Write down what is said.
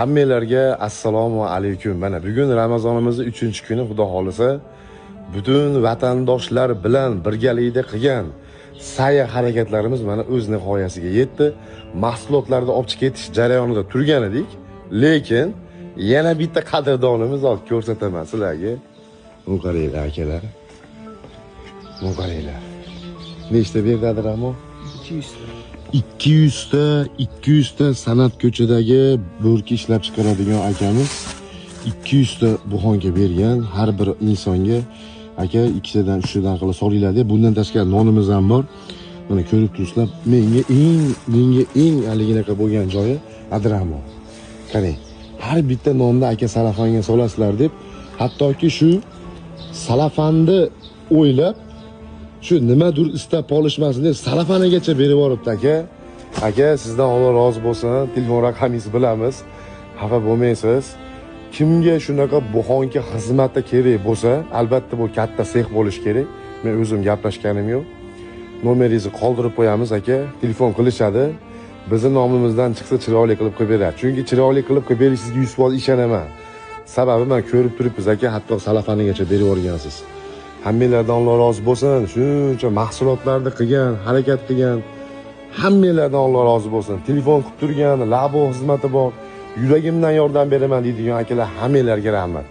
Hammalarga assalomu alaykum. Mana bugun Ramazonimizning 3-kuni, xudo xolisa, butun vatandoshlar bilan birgalikda qilgan sa'y harakatlarimiz mana o'z nihoyasiga yetdi. Mahsulotlarni olib chiqib ketish jarayonida turgan edik, lekin yana bitta qadrdonimiz olib ko'rsataman sizlarga. Bu qaranglar akalar. Bu qaranglar. Nechta berdi Ramo? 200 ta san'at ko'chadagi bo'rki ishlab chiqaradigan akamiz 200 ta buxonga bergan. Har bir insonga aka 2 tadan 3 tadan qilib solinglar deb. Bundan tashqari nonimiz ham bor. Mana ko'rib turibsizlar. Menga eng haliginaqa bo'lgan joyi Adramo. Qarang, har bitta nonni aka salafanga solasizlar deb, hattoki shu salafanni o'ylab shu nimadir istab qolishmasin deb salafanigacha berib yuboribdi aka. Aka, sizdan Alloh rozi bo'lsin. Telefon raqamingizni bilamiz. Xafa bo'lmaysiz. Kimga shunaqa buxonga xizmatda kerak bo'lsa, albatta bu katta sex bo'lish kerak. Men o'zim gaplashganim yo'q. Nomeringizni qoldirib qo'yamiz aka. Telefon qilishadi. Bizning nomimizdan chiqsa chiroyli qilib qo'yib beradi. Chunki chiroyli qilib qo'yib berishingizga 100% ishonaman. Sababi men ko'rib turibmiz aka, hatto salafanigacha berib yuborgansiz. Hammalardan Alloh rozi bo'lsin. Shuncha mahsulotlarni qilgan, harakat qilgan hammalardan Alloh rozi bo'lsin. Telefon qilib turgan, labo xizmati bor. Yuragimdan yordam beraman deydigan akalar hammalarga rahmat.